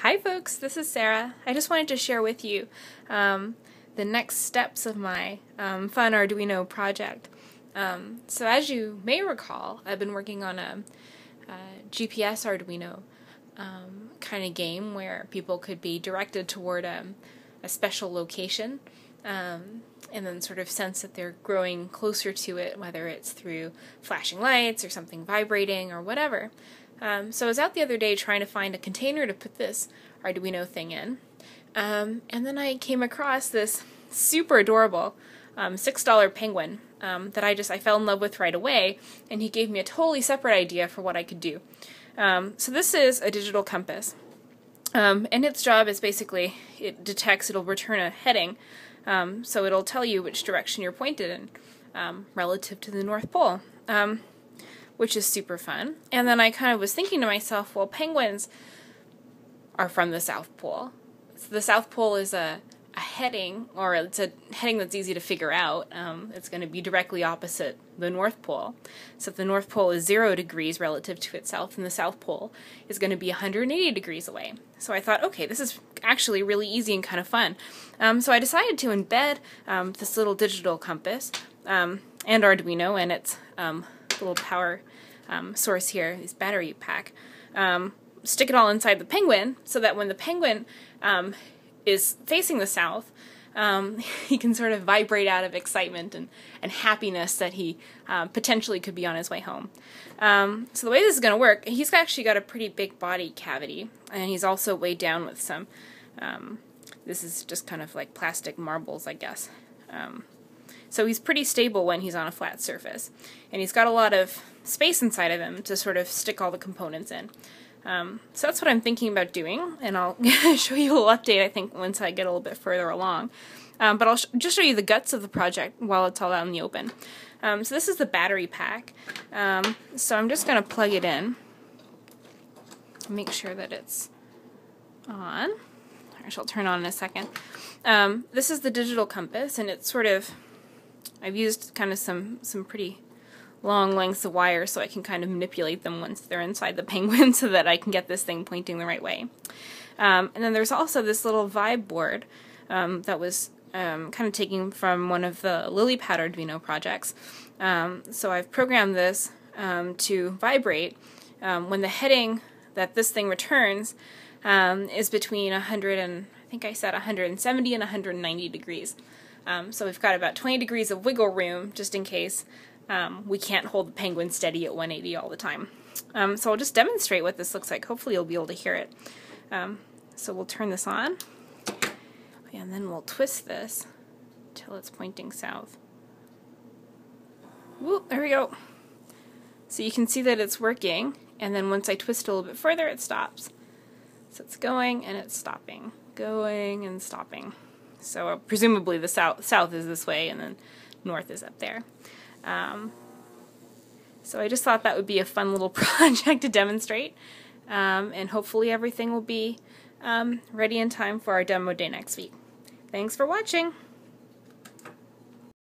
Hi folks, this is Sarah. I just wanted to share with you the next steps of my fun Arduino project. So as you may recall, I've been working on a GPS Arduino kind of game where people could be directed toward a special location and then sort of sense that they're growing closer to it, whether it's through flashing lights or something vibrating or whatever. So I was out the other day trying to find a container to put this Arduino thing in, and then I came across this super adorable $6 penguin that I fell in love with right away, and he gave me a totally separate idea for what I could do. So this is a digital compass, and its job is basically it'll return a heading, so it'll tell you which direction you're pointed in relative to the North Pole. Which is super fun. And then I kind of was thinking to myself, well, penguins are from the South Pole. So the South Pole is a heading, or it's a heading that's easy to figure out. It's going to be directly opposite the North Pole. So if the North Pole is 0 degrees relative to itself, and the South Pole is going to be 180 degrees away. So I thought, okay, this is actually really easy and kind of fun. So I decided to embed this little digital compass and Arduino and its little power source here, this battery pack, stick it all inside the penguin so that when the penguin is facing the south, he can sort of vibrate out of excitement and happiness that he potentially could be on his way home. So the way this is going to work, he's actually got a pretty big body cavity, and he's also weighed down with some, this is just kind of like plastic marbles, I guess. So he's pretty stable when he's on a flat surface. And he's got a lot of space inside of him to sort of stick all the components in. So that's what I'm thinking about doing, and I'll show you a little update, I think, once I get a little bit further along. But I'll just show you the guts of the project while it's all out in the open. So this is the battery pack. So I'm just going to plug it in. Make sure that it's on. Actually, I'll turn it on in a second. This is the digital compass, and it's sort of, I've used kind of some pretty long lengths of wire so I can kind of manipulate them once they're inside the penguin so that I can get this thing pointing the right way. And then there's also this little vibe board that was kind of taken from one of the lily pad Arduino projects. So I've programmed this to vibrate when the heading that this thing returns is between 100 and, I think I said 170 and 190 degrees. So we've got about 20 degrees of wiggle room just in case we can't hold the penguin steady at 180 all the time. So I'll just demonstrate what this looks like. Hopefully you'll be able to hear it. So we'll turn this on, and then we'll twist this till it's pointing south. Whoop, there we go. So you can see that it's working, and then once I twist a little bit further, it stops. So it's going and it's stopping, going and stopping. So presumably the south is this way, and then north is up there. So I just thought that would be a fun little project to demonstrate, and hopefully everything will be ready in time for our demo day next week. Thanks for watching!